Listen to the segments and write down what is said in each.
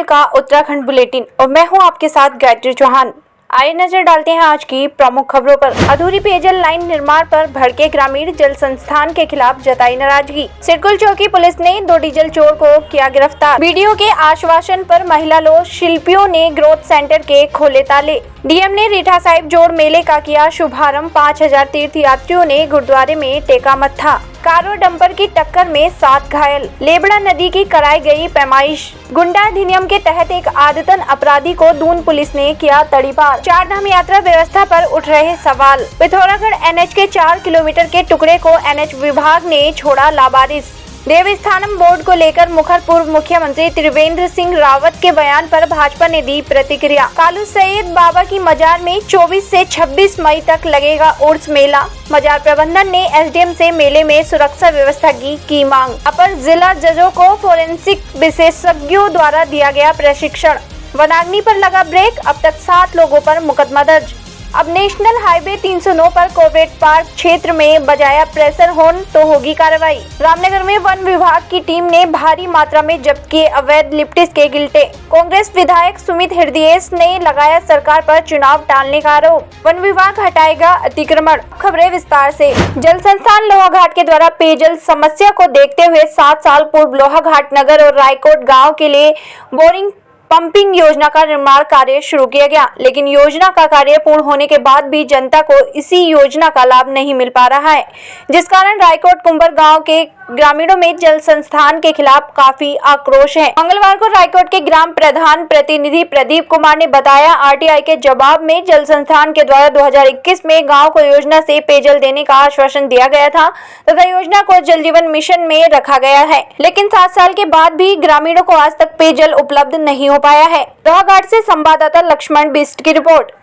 का उत्तराखंड बुलेटिन और मैं हूं आपके साथ गायत्री चौहान। आइए नजर डालते हैं आज की प्रमुख खबरों पर। अधूरी पेयजल लाइन निर्माण पर भड़के ग्रामीण, जल संस्थान के खिलाफ जताई नाराजगी। सिडकुल चौकी पुलिस ने 2 डीजल चोर को किया गिरफ्तार। वीडियो के आश्वासन पर महिला लोक शिल्पियों ने ग्रोथ सेंटर के खोले ताले। डीएम ने रीठा साहिब जोड़ मेले का किया शुभारंभ। 5000 तीर्थ यात्रियों ने गुरुद्वारे में टेका मत्था। कार और डंपर की टक्कर में 7 घायल। लेबड़ा नदी की कराई गई पैमाइश। गुंडा अधिनियम के तहत एक आदतन अपराधी को दून पुलिस ने किया तड़ीपार। चारधाम यात्रा व्यवस्था पर उठ रहे सवाल। पिथौरागढ़ एनएच के 4 किलोमीटर के टुकड़े को एनएच विभाग ने छोड़ा लावारिस। देवस्थानम बोर्ड को लेकर मुखर पूर्व मुख्यमंत्री त्रिवेंद्र सिंह रावत के बयान पर भाजपा ने दी प्रतिक्रिया। कालू सैयद बाबा की मजार में 24 से 26 मई तक लगेगा उर्स मेला। मजार प्रबंधन ने एसडीएम से मेले में सुरक्षा व्यवस्था की मांग। अपर जिला जजों को फोरेंसिक विशेषज्ञों द्वारा दिया गया प्रशिक्षण। वनाग्नि पर लगा ब्रेक, अब तक 7 लोगों पर मुकदमा दर्ज। अब नेशनल हाईवे 309 पर कॉर्बेट पार्क क्षेत्र में बजाया प्रेशर हॉर्न तो होगी कार्रवाई। रामनगर में वन विभाग की टीम ने भारी मात्रा में जब्त किए अवैध लिप्टिस के गिल्टे। कांग्रेस विधायक सुमित हृदयेश ने लगाया सरकार पर चुनाव टालने का आरोप। वन विभाग हटाएगा अतिक्रमण। खबरें विस्तार से। जल संस्थान लोहाघाट के द्वारा पेयजल समस्या को देखते हुए 7 साल पूर्व लोहाघाट नगर और रायकोट गाँव के लिए बोरिंग पंपिंग योजना का निर्माण कार्य शुरू किया गया, लेकिन योजना का कार्य पूर्ण होने के बाद भी जनता को इसी योजना का लाभ नहीं मिल पा रहा है, जिस कारण रायकोट कुंबर गांव के ग्रामीणों में जल संस्थान के खिलाफ काफी आक्रोश है। मंगलवार को रायकोट के ग्राम प्रधान प्रतिनिधि प्रदीप कुमार ने बताया, आरटीआई के जवाब में जल संस्थान के द्वारा 2021 में गांव को योजना से पेयजल देने का आश्वासन दिया गया था तथा योजना को जल जीवन मिशन में रखा गया है, लेकिन 7 साल के बाद भी ग्रामीणों को आज तक पेयजल उपलब्ध नहीं हो पाया है। लोहाघाट से संवाददाता लक्ष्मण बिस्ट की रिपोर्ट।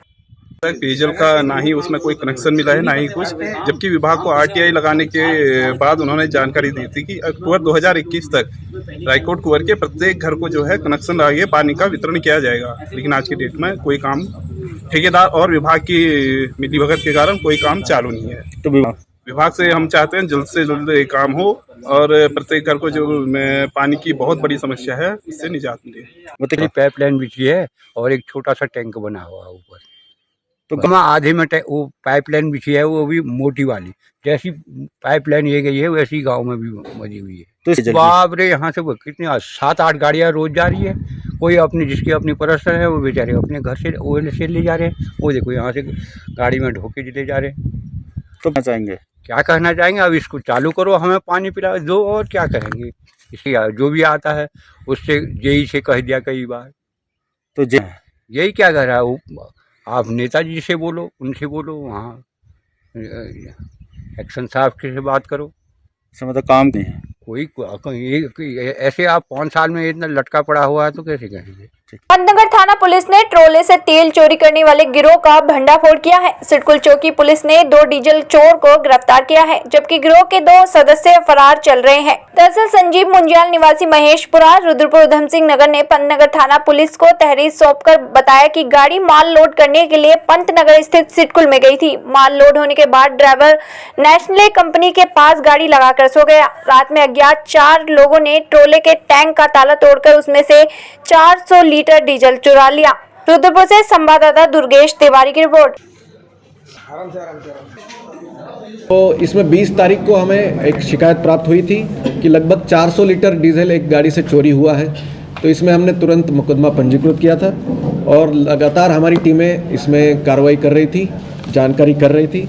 पेयजल का ना ही उसमें कोई कनेक्शन मिला है, ना ही कुछ, जबकि विभाग को आरटीआई लगाने के बाद उन्होंने जानकारी दी थी कि अक्टूबर 2021 तक रायकोट कुंवर के प्रत्येक घर को जो है कनेक्शन आगे पानी का वितरण किया जाएगा, लेकिन आज की डेट में कोई काम ठेकेदार और विभाग की मिलीभगत के कारण कोई काम चालू नहीं है। तो विभाग से हम चाहते हैं जल्द से जल्द ये काम हो और प्रत्येक घर को जो पानी की बहुत बड़ी समस्या है इससे निजात मिले। मतलब पाइपलाइन बिछी है और एक छोटा सा टैंक बना हुआ है ऊपर, तो गमा आधे में वो पाइपलाइन बिछी है, वो भी मोटी वाली। जैसी पाइपलाइन ये गई है वैसी गांव में भी बनी हुई है। तो बाप रे, यहाँ से कितनी 7-8 गाड़ियाँ रोज जा रही है। कोई अपनी जिसकी अपनी परस्तर है वो बेचारे अपने घर से ओएल से ले जा रहे हैं, वो देखो यहाँ से गाड़ी में ढोके ले जा रहे हैं। तो क्या चाहेंगे? क्या कहना चाहेंगे, अब इसको चालू करो, हमें पानी पिला दो, और क्या करेंगे। इसके जो भी आता है उससे जेई से कह दिया कई बार, तो यही क्या कर रहा है। आप नेताजी से बोलो, उनसे बोलो, वहाँ एक्शन साहब से बात करो। मतलब काम नहीं है कोई ऐसे आप 5 साल में इतना लटका पड़ा हुआ है तो कैसे करेंगे। पंतनगर थाना पुलिस ने ट्रोले से तेल चोरी करने वाले गिरोह का भंडाफोड़ किया है। सिडकुल चौकी पुलिस ने 2 डीजल चोर को गिरफ्तार किया है, जबकि गिरोह के 2 सदस्य फरार चल रहे हैं। दरअसल संजीव मुंजियाल निवासी महेशपुरा रुद्रपुर उधम सिंह नगर ने पंतनगर थाना पुलिस को तहरीर सौंपकर बताया कि गाड़ी माल लोड करने के लिए पंतनगर स्थित सिडकुल में गई थी। माल लोड होने के बाद ड्राइवर नेशनल कंपनी के पास गाड़ी लगाकर सो गया। रात में अज्ञात 4 लोगों ने ट्रोले के टैंक का ताला तोड़कर उसमें से 400 लीटर डीजल चुरा लिया। रुद्रपुर से संवाददाता दुर्गेश तिवारी की रिपोर्ट। तो इसमें 20 तारीख को हमें एक शिकायत प्राप्त हुई थी कि लगभग 400 लीटर डीजल एक गाड़ी से चोरी हुआ है। तो इसमें हमने तुरंत मुकदमा पंजीकृत किया था और लगातार हमारी टीमें इसमें कार्रवाई कर रही थी, जानकारी कर रही थी।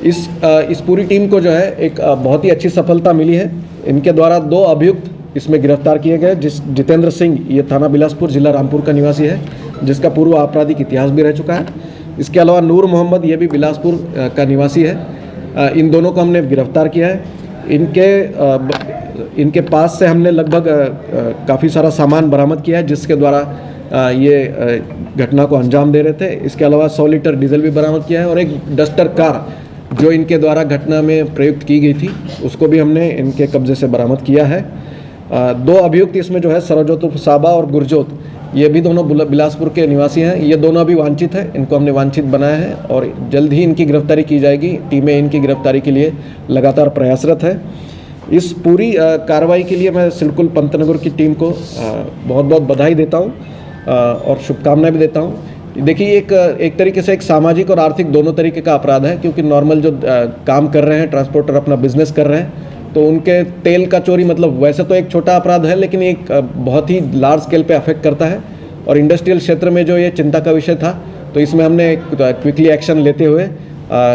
इस पूरी टीम को जो है एक बहुत ही अच्छी सफलता मिली है। इनके द्वारा 2 अभियुक्त इसमें गिरफ्तार किए गए। जितेंद्र सिंह, ये थाना बिलासपुर, जिला रामपुर का निवासी है, जिसका पूर्व आपराधिक इतिहास भी रह चुका है। इसके अलावा नूर मोहम्मद, ये भी बिलासपुर का निवासी है। इन दोनों को हमने गिरफ्तार किया है। इनके पास से हमने लगभग काफ़ी सारा सामान बरामद किया है, जिसके द्वारा ये घटना को अंजाम दे रहे थे। इसके अलावा 100 लीटर डीजल भी बरामद किया है और एक डस्टर कार जो इनके द्वारा घटना में प्रयुक्त की गई थी उसको भी हमने इनके कब्जे से बरामद किया है। 2 अभियुक्त इसमें जो है सरजोत साबा और गुरजोत, ये भी दोनों बिलासपुर के निवासी हैं। ये दोनों अभी वांछित हैं, इनको हमने वांछित बनाया है और जल्द ही इनकी गिरफ्तारी की जाएगी। टीमें इनकी गिरफ्तारी के लिए लगातार प्रयासरत है। इस पूरी कार्रवाई के लिए मैं सिडकुल पंतनगर की टीम को बहुत बहुत बधाई देता हूँ और शुभकामनाएं भी देता हूँ। देखिए एक तरीके से एक सामाजिक और आर्थिक दोनों तरीके का अपराध है, क्योंकि नॉर्मल जो काम कर रहे हैं, ट्रांसपोर्टर अपना बिजनेस कर रहे हैं, तो उनके तेल का चोरी मतलब वैसे तो एक छोटा अपराध है, लेकिन एक बहुत ही लार्ज स्केल पे अफेक्ट करता है। और इंडस्ट्रियल क्षेत्र में जो ये चिंता का विषय था, तो इसमें हमने क्विकली एक्शन लेते हुए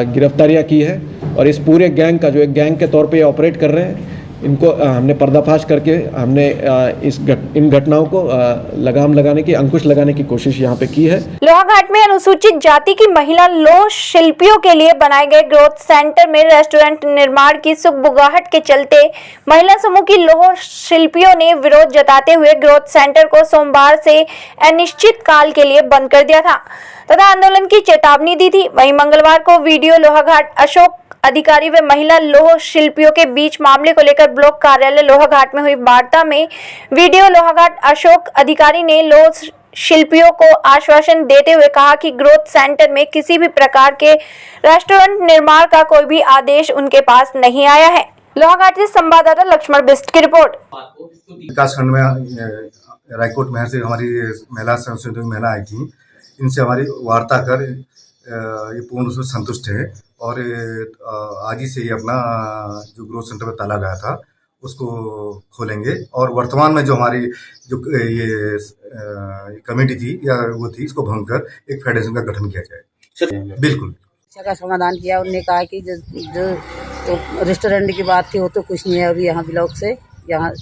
गिरफ्तारियाँ की है। और इस पूरे गैंग का जो एक गैंग के तौर पे ये ऑपरेट कर रहे हैं, इनको हमने पर्दाफाश करके हमने इन घटनाओं को लगाम लगाने की, अंकुश लगाने की कोशिश यहाँ पे की है। लोहाघाट में अनुसूचित जाति की महिला लौह शिल्पियों के लिए बनाए गए ग्रोथ सेंटर में रेस्टोरेंट निर्माण की सुगबुगाहट के चलते महिला समूह की लौह शिल्पियों ने विरोध जताते हुए ग्रोथ सेंटर को सोमवार से अनिश्चित काल के लिए बंद कर दिया था तथा आंदोलन की चेतावनी दी थी। वहीं मंगलवार को वीडियो लोहाघाट अशोक अधिकारी व महिला लौह शिल्पियों के बीच मामले को लेकर ब्लॉक कार्यालय लोहाघाट में हुई वार्ता में वीडियो लोहाघाट अशोक अधिकारी ने लौह शिल्पियों को आश्वासन देते हुए कहा कि ग्रोथ सेंटर में किसी भी प्रकार के रेस्टोरेंट निर्माण का कोई भी आदेश उनके पास नहीं आया है। लोहाघाट से संवाददाता लक्ष्मण बिस्ट की रिपोर्ट। विकास खंड में रायकोट महर से हमारी महिला संशोधित महिला आई थी, इनसे हमारी वार्ता कर ये पूर्ण रूप से संतुष्ट है और आज ही से ये अपना जो ग्रोथ सेंटर में ताला गया था उसको खोलेंगे। और वर्तमान में जो हमारी जो ये कमेटी थी या वो थी, इसको भंग कर एक फेडरेशन का गठन किया जाए। बिल्कुल समस्या का समाधान किया। उन्होंने कहा कि जो तो रेस्टोरेंट की बात थी वो तो कुछ नहीं है, अभी यहाँ ब्लॉक से यहाँ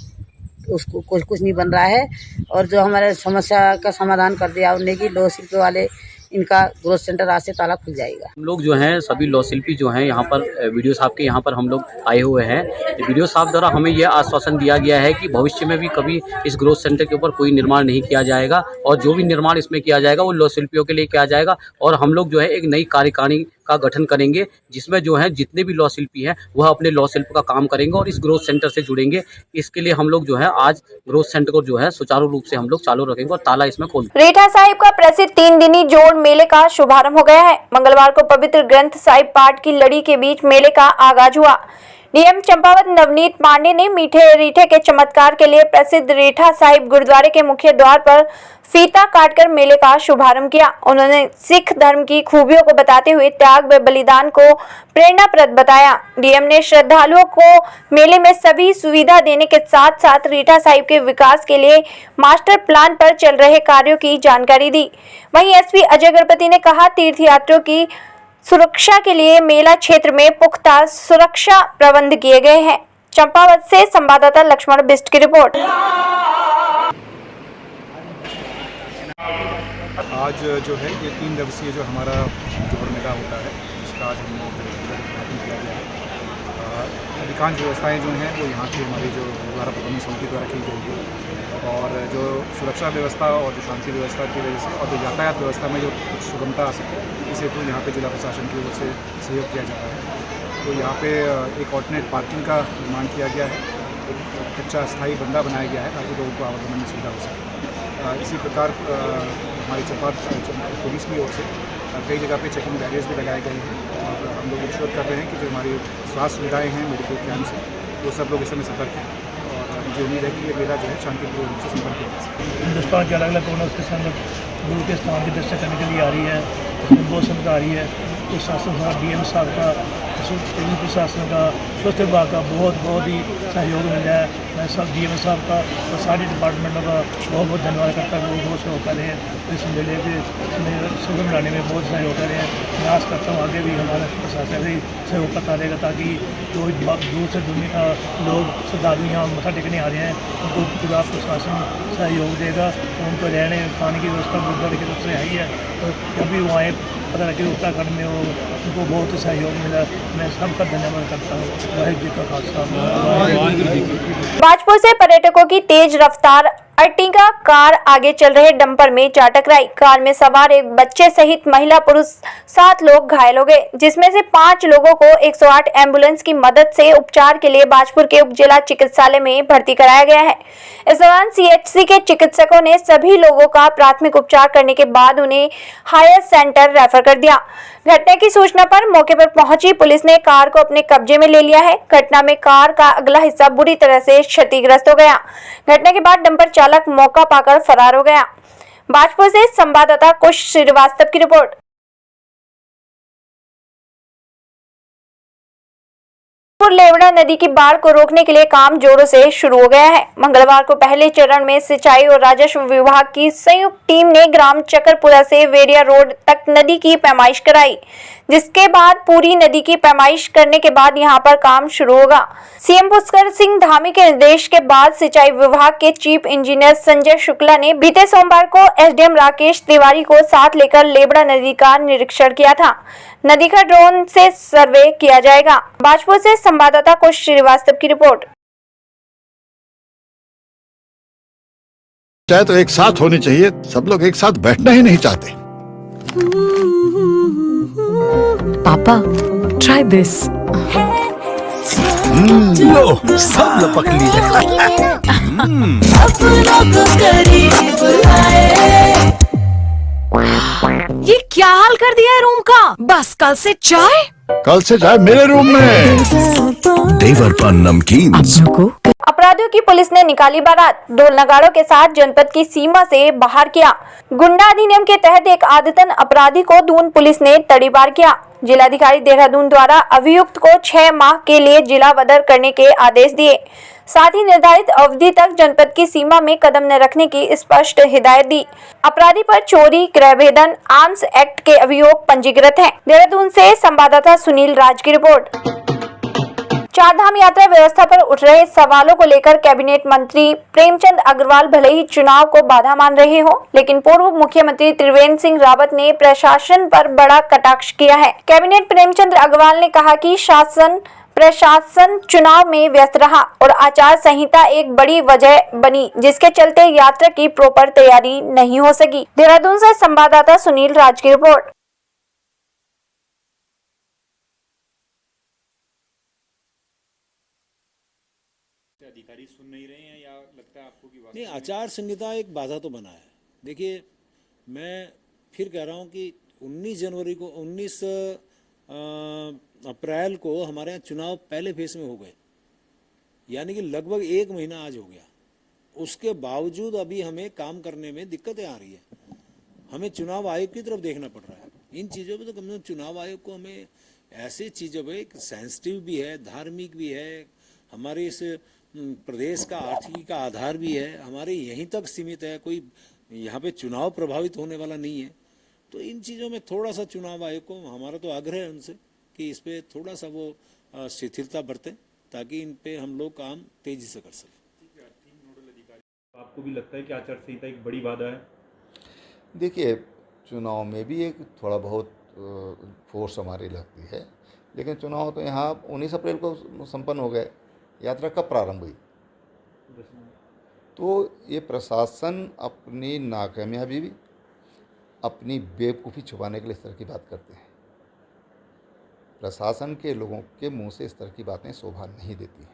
उसको कुछ नहीं बन रहा है। और जो हमारे समस्या का समाधान कर दिया उन्होंने कि लौह शिल्प वाले इनका ग्रोथ सेंटर आज से ताला खुल जाएगा। हम लोग जो हैं सभी लौह शिल्पी जो हैं यहाँ पर वीडियो साहब के यहाँ पर हम लोग आए हुए हैं। वीडियो साहब द्वारा हमें यह आश्वासन दिया गया है कि भविष्य में भी कभी इस ग्रोथ सेंटर के ऊपर कोई निर्माण नहीं किया जाएगा और जो भी निर्माण इसमें किया जाएगा वो लौह शिल्पियों के लिए किया जाएगा। और हम लोग जो है एक नई कार्यकारिणी का गठन करेंगे जिसमें जो है जितने भी लौह शिल्पी हैं वह अपने लौह शिल्प का काम करेंगे और इस ग्रोथ सेंटर से जुड़ेंगे। इसके लिए हम लोग जो है आज ग्रोथ सेंटर को जो है सुचारू रूप से हम लोग चालू रखेंगे और ताला इसमें खोल। रीठा साहिब का प्रसिद्ध 3 दिनी जोड़ मेले का शुभारंभ हो गया है। मंगलवार को पवित्र ग्रंथ साहिब पाठ की लड़ी के बीच मेले का आगाज हुआ। डीएम चंपावत नवनीत पांडे ने मीठे रीठे के चमत्कार के लिए प्रसिद्ध रीठा साहिब गुरुद्वारे के मुख्य द्वार पर फीता काटकर मेले का शुभारंभ किया। उन्होंने सिख धर्म की खूबियों को बताते हुए त्याग व बलिदान को प्रेरणाप्रद बताया। डीएम ने श्रद्धालुओं को मेले में सभी सुविधा देने के साथ साथ रीठा साहिब के विकास के लिए मास्टर प्लान पर चल रहे कार्यों की जानकारी दी। वहीं एसपी अजय गणपति ने कहा, तीर्थयात्रियों की सुरक्षा के लिए मेला क्षेत्र में पुख्ता सुरक्षा प्रबंध किए गए हैं। चंपावत से संवाददाता लक्ष्मण बिस्ट की रिपोर्ट। आज जो है ये 3 दिवसीय जो हमारा जोड़ मेला होता है इसका आज हमने उद्घाटन किया गया है। अधिकांश व्यवस्थाएं जो हैं वो यहाँ की हमारी जो द्वारा प्रबंधन समिति द्वारा की गई है और जो सुरक्षा व्यवस्था और जो शांति व्यवस्था की वजह से और जो यातायात व्यवस्था में जो कुछ सुगमता आ सके इस हेतु यहाँ पे जिला प्रशासन की ओर से सहयोग किया जा रहा है। तो यहाँ पे एक ऑल्टरनेट पार्किंग का निर्माण किया गया है, एक कच्चा स्थायी बंदा बनाया गया है ताकि लोगों को आवागमन में सुविधा हो सके। इसी प्रकार हमारी चंपावत पुलिस की ओर से कई जगह पे चेकिंग बैरियर्स भी लगाए गए हैं और हम लोग इंश्योर कर रहे हैं कि जो हमारी स्वास्थ्य सुविधाएं हैं मेडिकल कैंप्स हैं वो सब लोग इस समय सतर्क हैं और मुझे उम्मीद है कि ये मेला जो है शांतिपूर्ण रूप से संपन्न किया जा सके। हिंदुस्तान के अलग अलग कोनों के संग गुरु के स्थान की दर्शन करने के लिए आ रही है, उसमें बहुत संगत आ रही है। तो शासन साहब डीएम साहब का, पुलिस प्रशासन का, स्वास्थ्य विभाग का बहुत ही सहयोग मिला है। मैं सब डीएम साहब का और सारे डिपार्टमेंटों का बहुत धन्यवाद करता हूँ। वो बहुत सहयोग कर रहे हैं, इस मेले के सुगम लाने में बहुत सहयोग कर रहे हैं। मैं आस करता हूँ आगे भी हमारा प्रशासन भी सहयोग करता रहेगा ताकि जो दूर से दुनिया लोग श्रद्धालु यहाँ मत्था टेकने आ रहे हैं उनको पूरा प्रशासन सहयोग देगा। उनको रहने खाने की व्यवस्था गुरुद्वारे की तरफ से आई है, तो जब भी वो आए पता लगे उत्तराखंड में वो उनको बहुत सहयोग मिला। मैं सबका धन्यवाद करता हूँ। वाहिगुरू जी का खालसा। बाजपुर से पर्यटकों की तेज रफ्तार अर्टिगा कार आगे चल रहे डंपर में जा टकराई। कार में सवार एक बच्चे सहित महिला पुरुष 7 लोग घायल हो गए, जिसमें से 5 लोगों को 108 एम्बुलेंस की मदद से उपचार के लिए बाजपुर के उप जिला चिकित्सालय में भर्ती कराया गया है। इस दौरान सीएचसी के चिकित्सकों ने सभी लोगों का प्राथमिक उपचार करने के बाद उन्हें हायर सेंटर रेफर कर दिया। घटना की सूचना पर मौके पर पहुंची पुलिस ने कार को अपने कब्जे में ले लिया है। घटना में कार का अगला हिस्सा बुरी तरह से क्षतिग्रस्त हो गया। घटना के बाद डंपर चालक मौका पाकर फरार हो गया। बाजपुर से संवाददाता कुश श्रीवास्तव की रिपोर्ट। लेवड़ा नदी की बाढ़ को रोकने के लिए काम जोरों से शुरू हो गया है। मंगलवार को पहले चरण में सिंचाई और राजस्व विभाग की संयुक्त टीम ने ग्राम चकरपुरा से वेरिया रोड तक नदी की पैमाइश कराई, जिसके बाद पूरी नदी की पैमाइश करने के बाद यहां पर काम शुरू होगा। सीएम पुष्कर सिंह धामी के निर्देश के बाद सिंचाई विभाग के चीफ इंजीनियर संजय शुक्ला ने बीते सोमवार को एसडीएम राकेश तिवारी को साथ लेकर लेवड़ा नदी का निरीक्षण किया था। नदी का ड्रोन से सर्वे किया जाएगा। बाजपुर से संवाददाता कुश श्रीवास्तव की रिपोर्ट। चाहे तो एक साथ होनी चाहिए, सब लोग एक साथ बैठना ही नहीं चाहते। पापा, try this. लो, सब लपक लिए। ये क्या हाल कर दिया है रूम का? बस कल से चाय मेरे रूम में। देवर पान नमकीन। अपराधियों की पुलिस ने निकाली बारात, ढोल नगाड़ों के साथ जनपद की सीमा से बाहर किया। गुंडा अधिनियम के तहत एक आदतन अपराधी को दून पुलिस ने तड़ीपार किया। जिलाधिकारी देहरादून द्वारा अभियुक्त को 6 माह के लिए जिला बदर करने के आदेश दिए। साथ ही निर्धारित अवधि तक जनपद की सीमा में कदम न रखने की स्पष्ट हिदायत दी। अपराधी पर चोरी, क्रयभेदन, आर्म्स एक्ट के अभियोग पंजीकृत हैं। देहरादून से संवाददाता सुनील राज की रिपोर्ट। चारधाम यात्रा व्यवस्था पर उठ रहे सवालों को लेकर कैबिनेट मंत्री प्रेमचंद अग्रवाल भले ही चुनाव को बाधा मान रहे हो, लेकिन पूर्व मुख्यमंत्री त्रिवेंद्र सिंह रावत ने प्रशासन पर बड़ा कटाक्ष किया है। कैबिनेट प्रेमचंद अग्रवाल ने कहा कि प्रशासन चुनाव में व्यस्त रहा और आचार संहिता एक बड़ी वजह बनी, जिसके चलते यात्रा की प्रॉपर तैयारी नहीं हो सकी। देहरादून से संवाददाता सुनील राज की रिपोर्ट। अधिकारी सुन नहीं रहे हैं या लगता है आपको कि नहीं, आचार संहिता एक बाधा तो बना है। देखिए, मैं फिर कह रहा हूँ कि 19 अप्रैल को हमारे यहाँ चुनाव पहले फेज में हो गए, यानी कि लगभग 1 महीना आज हो गया। उसके बावजूद अभी हमें काम करने में दिक्कतें आ रही है। हमें चुनाव आयोग की तरफ देखना पड़ रहा है। इन चीज़ों पे तो कम से कम चुनाव आयोग को हमें ऐसी चीज़ों पे सेंसिटिव भी है, धार्मिक भी है, हमारे इस प्रदेश का आर्थिकी का आधार भी है, हमारे यहीं तक सीमित है, कोई यहाँ पे चुनाव प्रभावित होने वाला नहीं है। तो इन चीज़ों में थोड़ा सा चुनाव आयोग को हमारा तो आग्रह है उनसे कि इस पर थोड़ा सा वो शिथिलता बरतें, ताकि इन पे हम लोग काम तेजी से कर सकें। आपको भी लगता है कि आचार संहिता एक बड़ी बाधा है? देखिए, चुनाव में भी एक थोड़ा बहुत फोर्स हमारी लगती है, लेकिन चुनाव तो यहाँ 19 अप्रैल को संपन्न हो गए। यात्रा कब प्रारंभ हुई? तो ये प्रशासन अपनी नाकामयाबी भी, अपनी बेवकूफ़ी छुपाने के लिए इस तरह की बात करते हैं। प्रशासन के लोगों के मुंह से इस तरह की बातें शोभा नहीं देती हैं।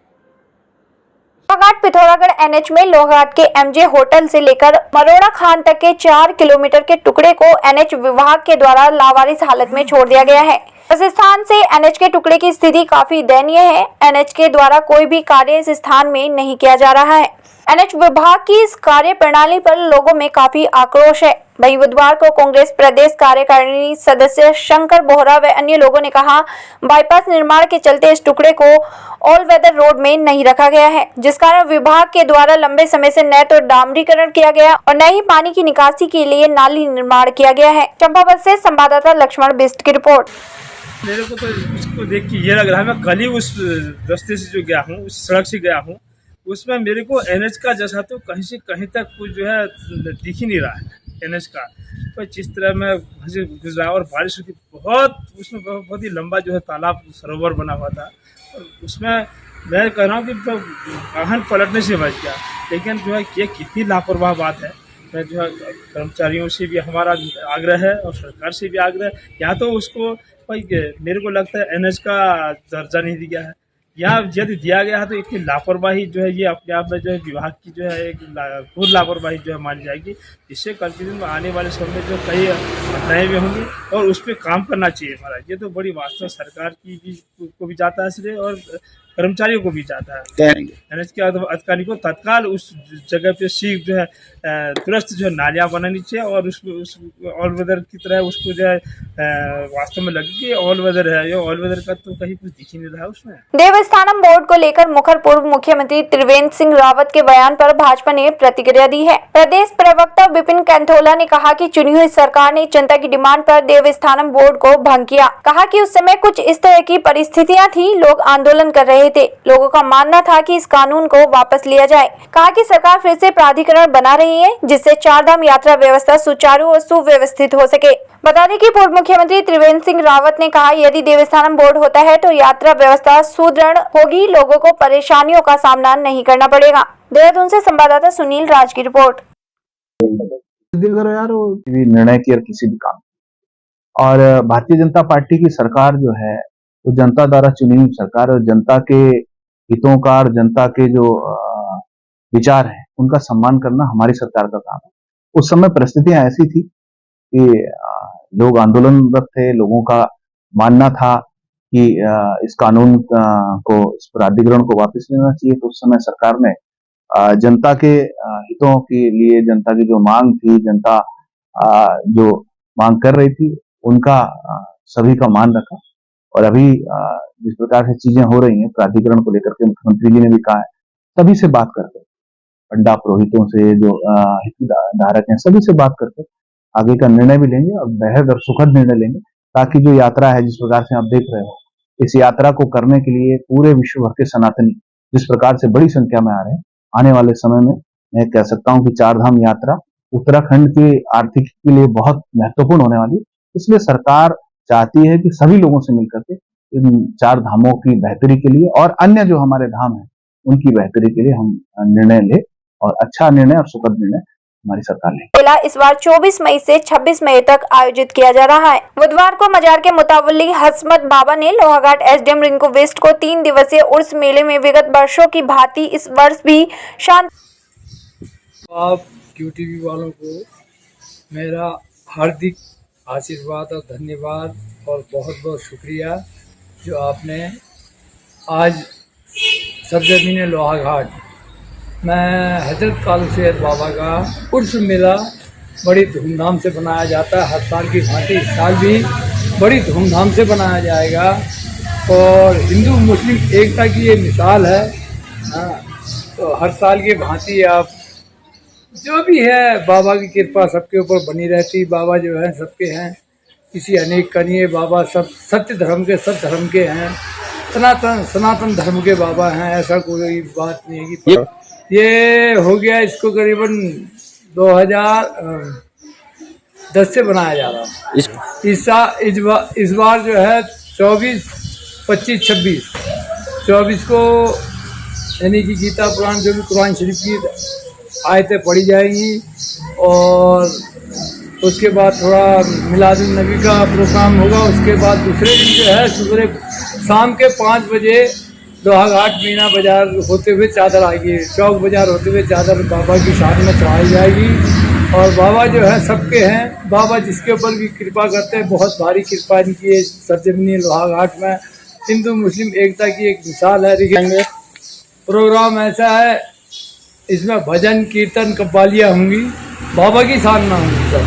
लोहाघाट पिथौरागढ़ एनएच में लोहाघाट के एमजे होटल से लेकर मरोड़ा खान तक के 4 किलोमीटर के टुकड़े को एनएच विभाग के द्वारा लावारिस हालत में छोड़ दिया गया है। इस स्थान से एनएच के टुकड़े की स्थिति काफी दयनीय है। एनएच के द्वारा कोई भी कार्य इस स्थान में नहीं किया जा रहा है। एनएच विभाग की इस कार्य प्रणाली पर लोगों में काफी आक्रोश है। वहीं बुधवार को कांग्रेस प्रदेश कार्यकारिणी सदस्य शंकर बोहरा व अन्य लोगों ने कहा, बाईपास निर्माण के चलते इस टुकड़े को ऑल वेदर रोड में नहीं रखा गया है, जिस कारण विभाग के द्वारा लंबे समय से न तो डामरीकरण किया गया और न ही पानी की निकासी के लिए नाली निर्माण किया गया है। चंपावत से संवाददाता लक्ष्मण बिस्ट की रिपोर्ट। मेरे को तो इसको देख के ये लग रहा है, मैं कल ही उस रास्ते से जो गया हूँ, उस सड़क से गया हूँ, उसमें मेरे को एनएच का जैसा तो कहीं से कहीं तक कुछ जो है दिख ही नहीं रहा है एनएच का। तो जिस तरह मैं वहाँ से गुजरा और बारिश की उसमें बहुत ही लंबा जो है तालाब सरोवर बना हुआ था और उसमें मैं कह रहा हूँ कि वाहन पलटने से बच गया, लेकिन जो है ये कितनी लापरवाह बात है। मैं जो है कर्मचारियों से भी हमारा आग्रह है और सरकार से भी आग्रह है, या तो उसको भाई मेरे को लगता है NH का दर्जा नहीं दिया है, या यदि दिया गया है तो इतनी लापरवाही जो है ये अपने आप में जो है विभाग की जो है एक घोर लापरवाही जो है मानी जाएगी, जिससे कल के दिन में आने वाले समय में जो कई घटनाएँ भी होंगी और उस पर काम करना चाहिए हमारा। ये तो बड़ी वास्तव सरकार की भी को भी जाता है श्रेय और कर्मचारियों को भी जाता है। NH के अधिकारी को तत्काल उस जगह पे सीख जो है दुरुस्त जो है नालियाँ बनानी चाहिए और उस ऑल वेदर की तरह उसको जो है वास्तव में लगे कि ऑल वेदर है। ये ऑल वेदर का तो कहीं कुछ दिख ही नहीं रहा है उसमें। देवस्थानम बोर्ड को लेकर मुखर पूर्व मुख्यमंत्री त्रिवेंद्र सिंह रावत के बयान पर भाजपा ने प्रतिक्रिया दी है। प्रदेश प्रवक्ता विपिन कैंथोला ने कहा कि चुनी हुई सरकार ने जनता की डिमांड पर देवस्थानम बोर्ड को भंग किया। कहा कि उस समय कुछ इस तरह की परिस्थितियां थी, लोग आंदोलन कर रहे थे, लोगों का मानना था कि इस कानून को वापस लिया जाए। कहा कि सरकार फिर से प्राधिकरण बना रही है जिससे चारधाम यात्रा व्यवस्था सुचारू और सुव्यवस्थित हो सके। बता दें कि पूर्व मुख्यमंत्री त्रिवेंद्र सिंह रावत ने कहा यदि देवस्थानम बोर्ड होता है तो यात्रा व्यवस्था सुदृढ़ होगी, लोगों को परेशानियों का सामना नहीं करना पड़ेगा। देहरादून से संवाददाता सुनील राज की रिपोर्ट। यार वो निर्णय किया किसी भी काम, और भारतीय जनता पार्टी की सरकार जो है वो जनता द्वारा चुनी हुई सरकार और जनता के हितों का और जनता के जो विचार है उनका सम्मान करना हमारी सरकार का काम है। उस समय परिस्थितियां ऐसी थी कि लोग आंदोलनरत थे, लोगों का मानना था कि इस कानून को, इस प्राधिकरण को वापस लेना चाहिए। तो उस समय सरकार ने जनता के हितों के लिए, जनता की जो मांग थी, जनता जो मांग कर रही थी, उनका सभी का मान रखा। और अभी जिस प्रकार से चीजें हो रही हैं प्राधिकरण को लेकर के, मुख्यमंत्री जी ने भी कहा है सभी से बात करके, पंडा पुरोहितों से, जो हितधारक हैं, सभी से बात करके आगे का निर्णय भी लेंगे और बेहद और सुखद निर्णय लेंगे, ताकि जो यात्रा है, जिस प्रकार से आप देख रहे हो, इस यात्रा को करने के लिए पूरे विश्व भर के सनातनी जिस प्रकार से बड़ी संख्या में आ रहे हैं, आने वाले समय में मैं कह सकता हूं कि चारधाम यात्रा उत्तराखंड की आर्थिक के लिए बहुत महत्वपूर्ण होने वाली है। इसलिए सरकार चाहती है कि सभी लोगों से मिलकर के इन चार धामों की बेहतरी के लिए और अन्य जो हमारे धाम हैं उनकी बेहतरी के लिए हम निर्णय लें, और अच्छा निर्णय और सुखद निर्णय हमारी सरकार ने। मेला इस बार 24 मई से 26 मई तक आयोजित किया जा रहा है। बुधवार को मजार के मुतावल्ली हसमत बाबा ने लोहाघाट SDM रिंकू वेस्ट को 3 दिवसीय उर्स मेले में विगत वर्षों की भांति इस वर्ष भी शांत। आप QTV वालों को मेरा हार्दिक आशीर्वाद और धन्यवाद और बहुत बहुत शुक्रिया जो आपने आज सरजमीन लोहाघाट में हजरत कालू सैयद बाबा का उर्स मेला बड़ी धूमधाम से बनाया जाता है। हर साल की भांति इस साल भी बड़ी धूमधाम से बनाया जाएगा और हिंदू मुस्लिम एकता की ये मिसाल है। तो हर साल की भांति आप जो भी है, बाबा की कृपा सबके ऊपर बनी रहती। बाबा जो है सबके हैं, किसी अनेक का नहीं है। बाबा सब सत्य धर्म के, सब धर्म के हैं, सनातन धर्म के बाबा हैं। ऐसा कोई बात नहीं है कि ये हो गया। इसको करीबन 2010 से बनाया जा रहा है। इस बार जो है 24, 25, 26, 24 को यानी कि गीता पुराण जो भी कुरान शरीफ की आयतें पढ़ी जाएंगी और उसके बाद थोड़ा मिलादुन नबी का प्रोग्राम होगा। उसके बाद दूसरे दिन जो है सुबह शाम के 5 बजे लोहाघाट मीना बाजार होते हुए चादर आएगी, चौक बाजार होते हुए चादर बाबा की शान में चढ़ाई जाएगी। और बाबा जो है सबके हैं, बाबा जिसके ऊपर भी कृपा करते हैं, बहुत भारी कृपा इनकी है। सरजमीन लोहाघाट में हिंदू मुस्लिम एकता की एक मिसाल है। दिखाएंगे प्रोग्राम ऐसा है, इसमें भजन कीर्तन कव्वालियाँ होंगी, बाबा की शान में होंगी सब।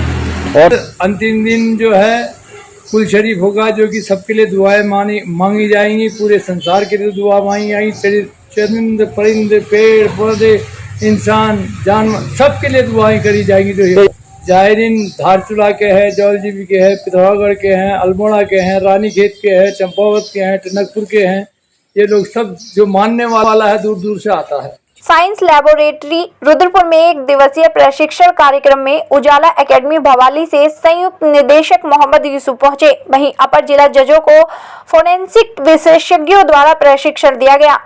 और अंतिम दिन जो है कुल शरीफ होगा, जो कि सबके लिए दुआएं मांगी जाएंगी, पूरे संसार के लिए दुआ मांगी जाएंगी। चरिंद परिंद, पेड़ पौधे, इंसान, जानवर, सबके लिए दुआएं करी जाएंगी। जो जायरीन धारचूला के हैं, जौलजीबी के हैं, पिथौरागढ़ के हैं, अल्मोड़ा के हैं, रानीखेत के हैं, चंपावत के हैं, टनकपुर के हैं। ये लोग सब जो मानने वाला है दूर दूर से आता है। साइंस लैबोरेटरी रुद्रपुर में एक दिवसीय प्रशिक्षण कार्यक्रम में उजाला एकेडमी भवाली से संयुक्त निदेशक मोहम्मद यूसुफ पहुंचे। वहीं अपर जिला जजों को फोरेंसिक विशेषज्ञों द्वारा प्रशिक्षण दिया गया।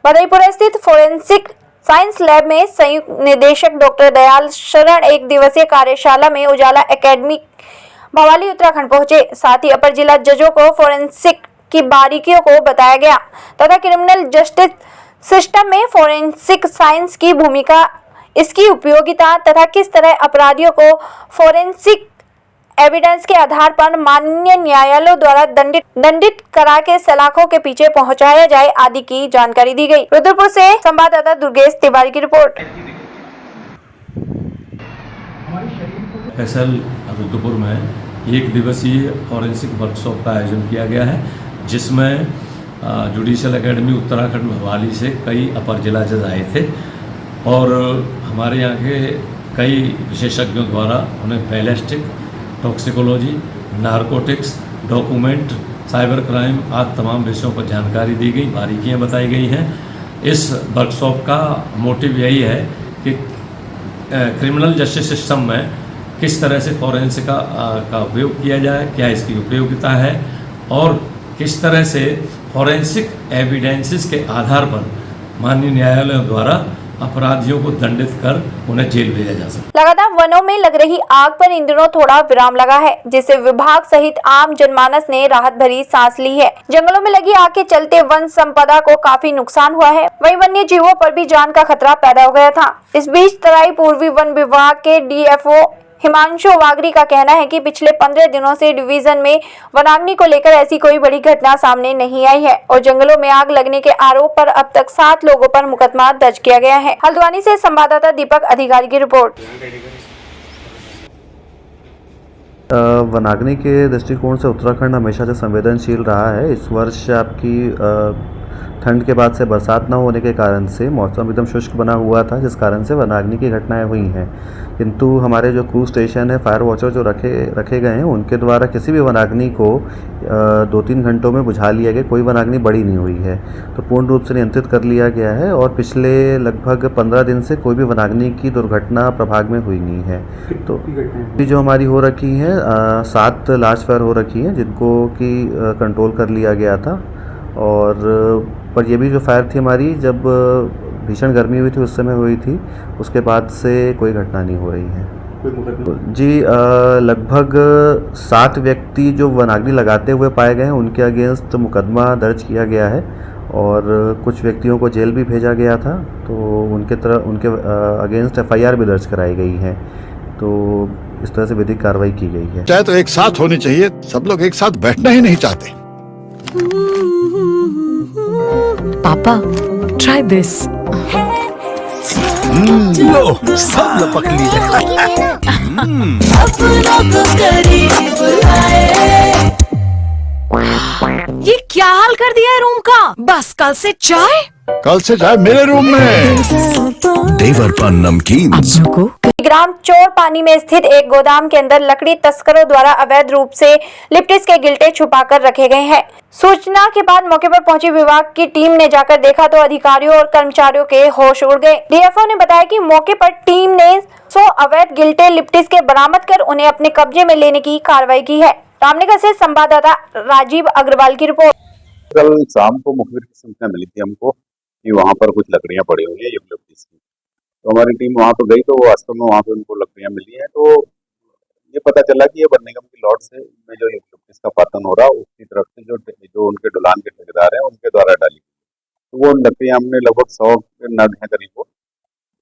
मधेपुरा स्थित फोरेंसिक साइंस लैब में संयुक्त निदेशक डॉक्टर दयाल शरण एक दिवसीय कार्यशाला में उजाला एकेडमी भवाली उत्तराखंड पहुंचे। साथ ही अपर जिला जजों को फोरेंसिक की बारीकियों को बताया गया तथा क्रिमिनल जस्टिस सिस्टम में फोरेंसिक साइंस की भूमिका, इसकी उपयोगिता तथा किस तरह अपराधियों को फोरेंसिक एविडेंस के आधार पर माननीय न्यायालयों द्वारा दंडित करा के सलाखों के पीछे पहुंचाया जाए आदि की जानकारी दी गई। रुद्रपुर से संवाददाता दुर्गेश तिवारी की रिपोर्ट। फैसल रुद्रपुर में एक दिवसीय फॉरेंसिक वर्कशॉप का आयोजन किया गया है, जिसमें जुडिशल एकेडमी उत्तराखंड भवाली से कई अपर जिला जज आए थे और हमारे यहाँ के कई विशेषज्ञों द्वारा उन्हें ballistic, toxicology, narcotics, document, cyber crime आदि तमाम विषयों पर जानकारी दी गई, बारीकियां बताई गई हैं। इस वर्कशॉप का मोटिव यही है कि क्रिमिनल जस्टिस सिस्टम में किस तरह से फॉरेंसिक का उपयोग किया जाए, क्या इसकी उपयोगिता है और किस तरह से फॉरेंसिक एविडेंसेस के आधार पर माननीय न्यायालयों द्वारा अपराधियों को दंडित कर उन्हें जेल भेजा जा सके। लगातार वनों में लग रही आग पर इन दिनों थोड़ा विराम लगा है, जिससे विभाग सहित आम जनमानस ने राहत भरी सांस ली है। जंगलों में लगी आग के चलते वन संपदा को काफी नुकसान हुआ है, वहीं वन्य जीवों पर भी जान का खतरा पैदा हो गया था। इस बीच तराई पूर्वी वन विभाग के डीएफओ हिमांशु वागरी का कहना है कि पिछले 15 दिनों से डिवीजन में वनाग्नि को लेकर ऐसी कोई बड़ी घटना सामने नहीं आई है और जंगलों में आग लगने के आरोप पर अब तक 7 लोगों पर मुकदमा दर्ज किया गया है। हल्द्वानी से संवाददाता दीपक अधिकारी की रिपोर्ट। वनाग्नि के दृष्टिकोण से उत्तराखंड हमेशा से संवेदनशील रहा है। इस वर्ष आपकी ठंड के बाद से बरसात न होने के कारण से मौसम एकदम शुष्क बना हुआ था, जिस कारण से वनाग्नि की घटनाएं हुई हैं। किंतु हमारे जो क्रूज स्टेशन है, फायर वॉचर जो रखे गए हैं, उनके द्वारा किसी भी वनाग्नि को 2-3 घंटों में बुझा लिया गया। कोई वनाग्नि बड़ी नहीं हुई है, तो पूर्ण रूप से नियंत्रित कर लिया गया है और पिछले लगभग 15 दिन से कोई भी वनाग्नि की दुर्घटना प्रभाग में हुई नहीं है। तो जो हमारी हो रखी हैं 7 लार्ज फायर हो रखी हैं, जिनको कि कंट्रोल कर लिया गया था। और पर ये भी जो फायर थी हमारी, जब भीषण गर्मी हुई थी उस समय हुई थी, उसके बाद से कोई घटना नहीं हो रही है। जी लगभग 7 व्यक्ति जो वनाग्नि लगाते हुए पाए गए हैं, उनके अगेंस्ट मुकदमा दर्ज किया गया है और कुछ व्यक्तियों को जेल भी भेजा गया था, तो उनके अगेंस्ट FIR भी दर्ज कराई गई है। तो इस तरह से विधिक कार्रवाई की गई है। चाहे तो एक साथ होनी चाहिए, सब लोग एक साथ बैठना ही नहीं चाहते। पापा ट्राई दिस। लो सब लपक लिए। ये क्या हाल कर दिया है रूम का? बस कल से चाय मेरे रूम में। देवरपन नमकीन ग्राम चोर पानी में स्थित एक गोदाम के अंदर लकड़ी तस्करों द्वारा अवैध रूप से लिप्टिस के गिल्टे छुपाकर रखे गए हैं। सूचना के बाद मौके पर पहुंची विभाग की टीम ने जाकर देखा तो अधिकारियों और कर्मचारियों के होश उड़ गए। डीएफओ ने बताया कि मौके पर टीम ने 100 अवैध गिल्टे लिप्टिस के बरामद कर उन्हें अपने कब्जे में लेने की कार्रवाई की है। रामनगर से संवाददाता राजीव अग्रवाल की रिपोर्ट। कल शाम को मुखबिर की सूचना मिली थी हमको कि वहाँ पर कुछ लकड़ियाँ पड़ी हुई है यूकलिप्टस की, तो हमारी टीम वहाँ पर गई तो वास्तव में वहाँ पे उनको लकड़ियाँ मिली हैं। तो ये पता चला कि ये बर्न निगम की लॉट से में जो यूकलिप्टस का पातन हो रहा है उसकी तरफ से जो उनके डुलान के ठेकेदार हैं उनके द्वारा डाली, तो वो लकड़ियाँ हमने लगभग 100 नग हैं करीब,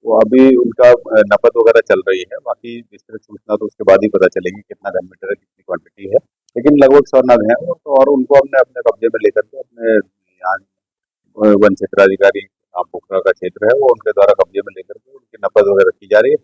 वो अभी उनका नकद वगैरह चल रही है। बाकी विस्तृत सूचना तो उसके बाद ही पता चलेगी कितना घन मीटर है, कितनी क्वांटिटी है, लेकिन लगभग 100 नग हैं। तो और उनको हमने अपने कब्जे में लेकर के अपने यहाँ वन क्षेत्राधिकारी पोखरा का क्षेत्र है वो उनके द्वारा कब्जे में लेकर के उनकी नकद वगैरह की जा रही है।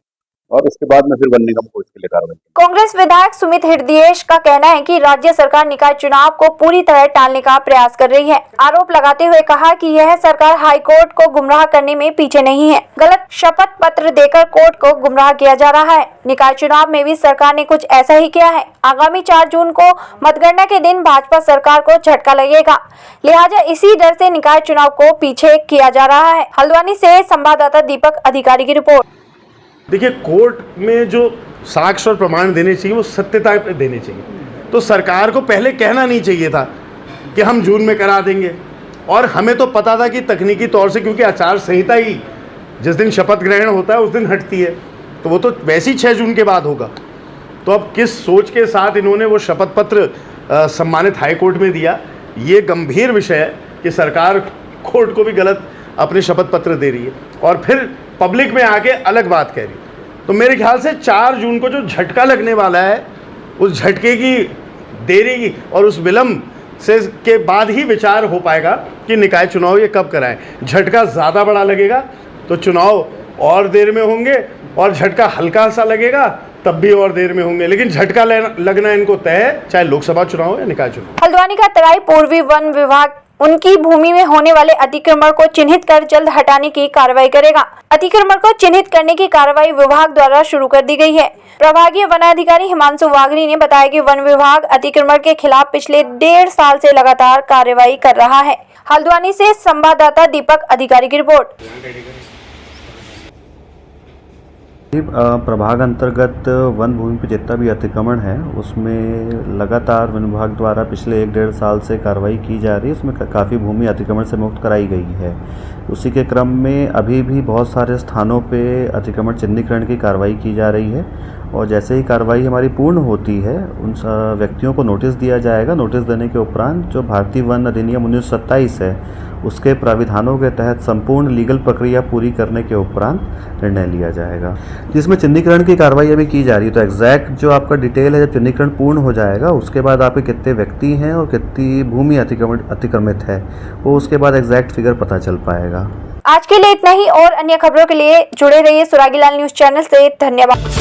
और उसके बाद में फिर वन निगम को इसके लिए कार्रवाई। कांग्रेस विधायक सुमित हृदयेश का कहना है कि राज्य सरकार निकाय चुनाव को पूरी तरह टालने का प्रयास कर रही है। आरोप लगाते हुए कहा कि यह सरकार हाईकोर्ट को गुमराह करने में पीछे नहीं है। गलत शपथ पत्र देकर कोर्ट को गुमराह किया जा रहा है। निकाय चुनाव में भी सरकार ने कुछ ऐसा ही किया है। आगामी 4 जून को मतगणना के दिन भाजपा सरकार को झटका लगेगा, लिहाजा इसी डर से निकाय चुनाव को पीछे किया जा रहा है। हल्द्वानी से संवाददाता दीपक अधिकारी की रिपोर्ट। देखिए, कोर्ट में जो साक्ष्य और प्रमाण देने चाहिए वो सत्यता पे देने चाहिए। तो सरकार को पहले कहना नहीं चाहिए था कि हम जून में करा देंगे। और हमें तो पता था कि तकनीकी तौर से, क्योंकि आचार संहिता ही जिस दिन शपथ ग्रहण होता है उस दिन हटती है, तो वो तो वैसे ही 6 जून के बाद होगा। तो अब किस सोच के साथ इन्होंने वो शपथ पत्र सम्मानित हाईकोर्ट में दिया, ये गंभीर विषय है कि सरकार कोर्ट को भी गलत अपने शपथ पत्र दे रही है और फिर पब्लिक में आके अलग बात कह रही है। तो मेरे ख्याल से 4 जून को जो झटका लगने वाला है, उस झटके की देरी और उस विलम्ब से के बाद ही विचार हो पाएगा कि निकाय चुनाव ये कब कराएं। झटका ज़्यादा बड़ा लगेगा तो चुनाव और देर में होंगे, और झटका हल्का सा लगेगा तब भी और देर में होंगे, लेकिन झटका लगना इनको तय है, चाहे लोकसभा चुनाव हो या निकाय चुनाव। हल्द्वानी का तराई पूर्वी वन विभाग उनकी भूमि में होने वाले अतिक्रमण को चिन्हित कर जल्द हटाने की कार्रवाई करेगा। अतिक्रमण को चिन्हित करने की कार्रवाई विभाग द्वारा शुरू कर दी गई है। प्रभागीय वनाधिकारी हिमांशु वाघरी ने बताया कि वन विभाग अतिक्रमण के खिलाफ पिछले 1.5 साल से लगातार कार्रवाई कर रहा है। हल्द्वानी से संवाददाता दीपक अधिकारी की रिपोर्ट। प्रभाग अंतर्गत वन भूमि पर जितना भी अतिक्रमण है उसमें लगातार वन विभाग द्वारा पिछले 1-1.5 साल से कार्रवाई की जा रही है। उसमें काफ़ी भूमि अतिक्रमण से मुक्त कराई गई है। उसी के क्रम में अभी भी बहुत सारे स्थानों पे अतिक्रमण चिन्हीकरण की कार्रवाई की जा रही है, और जैसे ही कार्रवाई हमारी पूर्ण होती है उन व्यक्तियों को नोटिस दिया जाएगा। नोटिस देने के उपरांत जो भारतीय वन अधिनियम 1927 है उसके प्राविधानों के तहत संपूर्ण लीगल प्रक्रिया पूरी करने के उपरांत निर्णय लिया जाएगा, जिसमें चिन्हीकरण की कार्रवाई अभी की जा रही है। तो एग्जैक्ट जो आपका डिटेल है, जब चिन्हीकरण पूर्ण हो जाएगा उसके बाद आपके कितने व्यक्ति हैं और कितनी भूमि अतिक्रमित है, वो उसके बाद एग्जैक्ट फिगर पता चल पाएगा। आज के लिए इतना ही, और अन्य खबरों के लिए जुड़े रहिए सुरागीलाल न्यूज चैनल से। धन्यवाद।